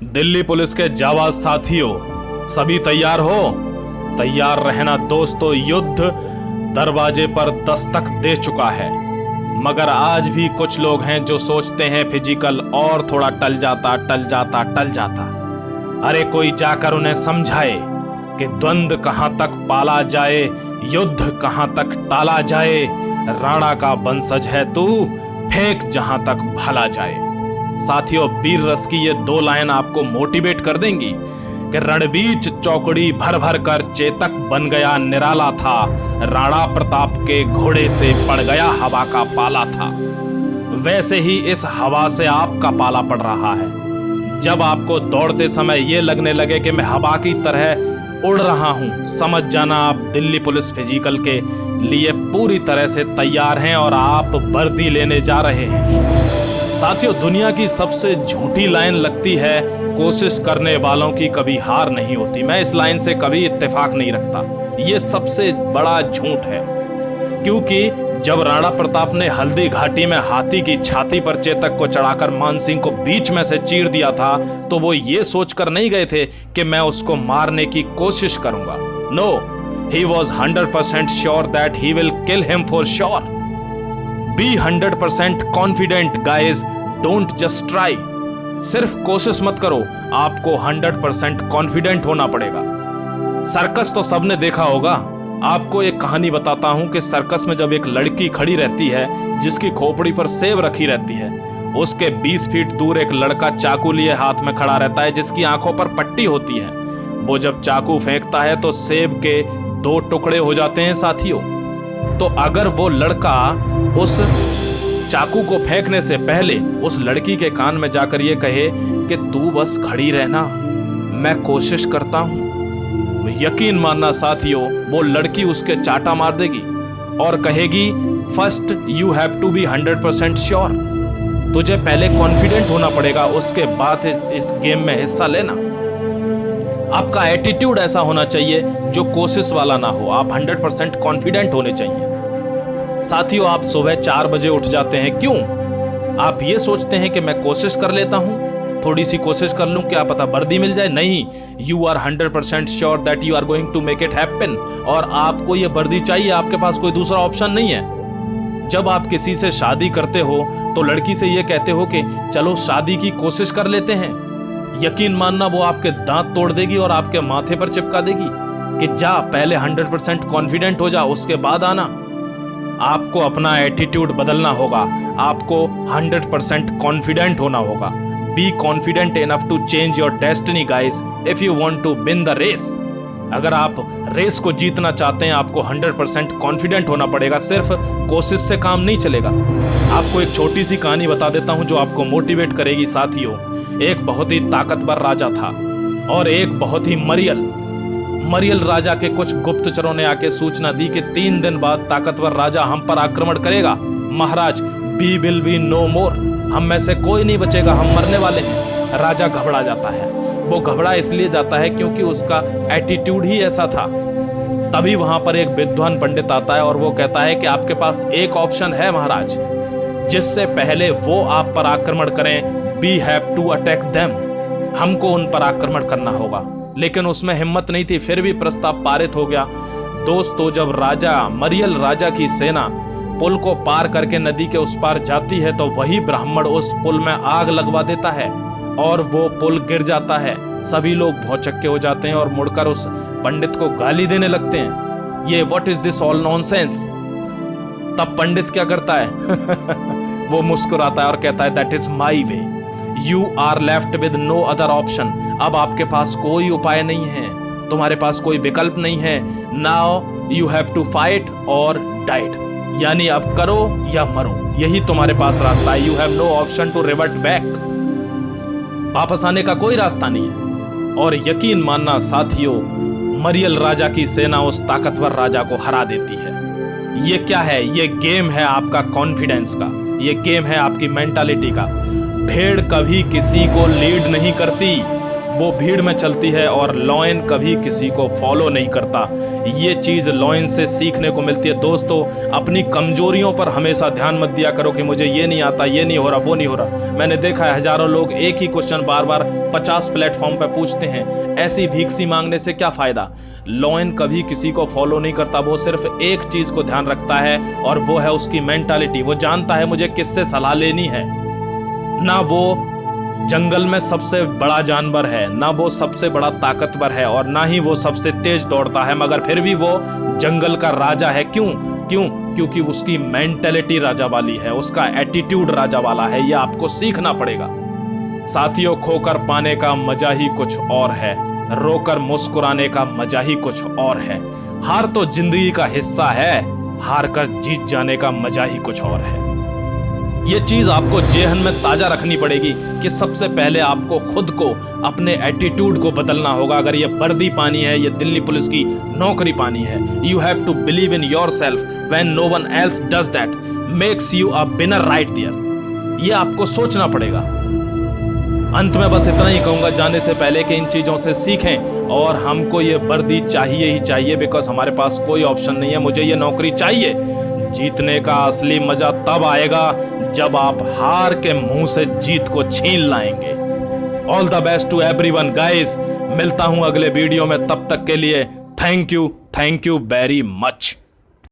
Delhi police के जाबाज साथियों, सभी तैयार हो? तैयार रहना दोस्तों, युद्ध दरवाजे पर दस्तक दे चुका है। मगर आज भी कुछ लोग हैं जो सोचते हैं फिजिकल और थोड़ा टल जाता। अरे कोई जाकर उन्हें समझाए कि द्वंद्व कहां तक पाला जाए, युद्ध कहां तक टाला जाए। राणा का वंशज है तू, फेंक जहां तक भला जाए। साथियों, वीर रस की ये दो लाइन आपको मोटिवेट कर देंगी कि रणबीच चौकड़ी भर भर कर चेतक बन गया निराला था, राणा प्रताप के घोड़े से पड़ गया हवा का पाला था। वैसे ही इस हवा से आपका पाला पड़ रहा है। जब आपको दौड़ते समय ये लगने लगे कि मैं हवा की तरह उड़ रहा हूं, समझ जाना आप दिल्ली पुलिस फिजिकल के लिए पूरी तरह से तैयार हैं और आप वर्दी लेने जा रहे हैं। साथियों, दुनिया की सबसे झूठी लाइन लगती है, कोशिश करने वालों की कभी हार नहीं होती। मैं इस लाइन से कभी इत्तेफाक नहीं रखता। ये सबसे बड़ा झूठ है, क्योंकि जब राणा प्रताप ने हल्दी घाटी में हाथी की छाती पर चेतक को चढ़ाकर मानसिंह को बीच में से चीर दिया था, तो वो ये सोचकर नहीं गए थे कि मैं उसको मारने की कोशिश करूंगा। No, he was 100% sure that he will kill him for sure. Be 100% confident guys, don't just try. सिर्फ कोशिश मत करो, आपको 100% कॉन्फिडेंट होना पड़ेगा। सर्कस तो सबने देखा होगा। आपको एक कहानी बताता हूं कि सर्कस में जब एक लड़की खड़ी रहती है जिसकी खोपड़ी पर सेब रखी रहती है, उसके 20 फीट दूर एक लड़का चाकू लिए हाथ में खड़ा रहता है जिसकी आंखों पर पट्टी होती है। वो जब चाकू फेंकता है तो सेब के 2 टुकड़े हो जाते हैं साथियों। तो अगर वो लड़का उस चाकू को फेंकने से पहले उस लड़की के कान में जाकर ये कहे कि तू बस खड़ी रहना, मैं कोशिश करता हूं, यकीन मानना साथियों, वो लड़की उसके चाटा मार देगी और कहेगी first you have to be 100% sure. तुझे पहले कॉन्फिडेंट होना पड़ेगा, उसके बाद इस गेम में हिस्सा लेना। आपका एटीट्यूड ऐसा होना चाहिए जो कोशिश वाला ना हो। आप 100% कॉन्फिडेंट होने चाहिए। साथियों, आप सुबह 4 बजे उठ जाते हैं, क्यों? आप ये सोचते हैं कि मैं कोशिश कर लेता हूं, थोड़ी सी कोशिश कर लूं, क्या पता वर्दी मिल जाए। नहीं, you are 100% sure that you are going to make it happen, और आपको ये वर्दी चाहिए, आपके पास कोई दूसरा ऑप्शन नहीं है। जब आप किसी से शादी करते हो तो लड़की से ये कहते हो कि चलो शादी की कोशिश कर लेते हैं, यकीन मानना वो आपके दांत तोड़ देगी और आपके माथे पर चिपका देगी कि जा पहले 100% कॉन्फिडेंट हो जा, उसके बाद आना। आपको अपना एटीट्यूड बदलना होगा, आपको 100% कॉन्फिडेंट होना होगा। Be confident enough to change your destiny guys if you want to win the race. अगर आप रेस को जीतना चाहते हैं, आपको 100% कॉन्फिडेंट होना पड़ेगा। सिर्फ कोशिश से काम नहीं चलेगा। आपको एक छोटी सी कहानी बता देता हूं जो आपको मोटिवेट करेगी साथियों। एक बहुत ही ताकतवर राजा था और एक बहुत ही मरियल राजा के कुछ गुप्तचरों ने आके सूचना दी कि 3 दिन बाद ताकतवर राजा हम पर आक्रमण करेगा। महाराज, वी विल बी नो मोर, हम में से कोई नहीं बचेगा, हम मरने वाले हैं। राजा घबरा जाता है। वो घबरा इसलिए जाता है क्योंकि उसका एटीट्यूड ही ऐसा था। तभी वहां पर एक विद्वान पंडित आता है और वो कहता है कि आपके पास एक ऑप्शन है महाराज, जिससे पहले वो आप पर आक्रमण करें, we have to attack them, हमको उन पर आक्रमण करना होगा। लेकिन उसमें हिम्मत नहीं थी, फिर भी प्रस्ताव पारित हो गया। दोस्तों, जब मरियल राजा की सेना पुल को पार करके नदी के उस पार जाती है तो वही ब्राह्मण उस पुल में आग लगवा देता है और वो पुल गिर जाता है। सभी लोग भौचक्के हो जाते हैं और मुड़कर उस पंडित को गाली देने लगते हैं, ये what is this all nonsense. तब पंडित क्या करता है वो मुस्कुराता है और कहता है that is my way, you are left with no other option. अब आपके पास कोई उपाय नहीं है, तुम्हारे पास कोई विकल्प नहीं है। Now you have to fight और डाइड, यानी अब करो या मरो, यही तुम्हारे पास रास्ता है। You have no option to revert back, वापस आने का कोई रास्ता नहीं है। और यकीन मानना साथियों, मरियल राजा की सेना उस ताकतवर राजा को हरा देती है। ये क्या है? ये गेम है आपका कॉन्फिडेंस का, ये गेम है आपकी मेंटालिटी का। भेड़ कभी किसी को लीड नहीं करती, वो भीड़ में चलती है और लॉयन कभी किसी को फॉलो नहीं करता। ये चीज़ लॉयन से सीखने को मिलती है। दोस्तों, अपनी कमजोरियों पर हमेशा ध्यान मत दिया करो कि मुझे ये नहीं आता, ये नहीं हो रहा, वो नहीं हो रहा। मैंने देखा है हजारों लोग एक ही क्वेश्चन बार बार 50 प्लेटफॉर्म पर पूछते हैं। ऐसी भीख मांगने से क्या फायदा। लॉयन कभी किसी को फॉलो नहीं करता, वो सिर्फ एक चीज को ध्यान रखता है और वो है उसकी मेंटालिटी। वो जानता है मुझे किससे सलाह लेनी है। ना वो जंगल में सबसे बड़ा जानवर है, ना वो सबसे बड़ा ताकतवर है और ना ही वो सबसे तेज दौड़ता है, मगर फिर भी वो जंगल का राजा है। क्योंकि उसकी मेंटालिटी राजा वाली है, उसका एटीट्यूड राजा वाला है। ये आपको सीखना पड़ेगा साथियों। खोकर पाने का मजा ही कुछ और है, रोकर मुस्कुराने का मजा ही कुछ और है। हार तो जिंदगी का हिस्सा है, हार कर जीत जाने का मजा ही कुछ और है। ये चीज आपको जेहन में ताजा रखनी पड़ेगी कि सबसे पहले आपको खुद को, अपने एटीट्यूड को बदलना होगा। अगर ये वर्दी पानी है, ये दिल्ली पुलिस की नौकरी पानी है, you have to believe in your self when no one else does that makes you a winner right there. ये आपको सोचना पड़ेगा। अंत में बस इतना ही कहूंगा जाने से पहले कि इन चीजों से सीखें और हमको ये वर्दी चाहिए ही चाहिए, बिकॉज हमारे पास कोई ऑप्शन नहीं है। मुझे ये नौकरी चाहिए। जीतने का असली मजा तब आएगा जब आप हार के मुंह से जीत को छीन लाएंगे। All the best to everyone guys. मिलता हूं अगले वीडियो में, तब तक के लिए थैंक यू वेरी मच।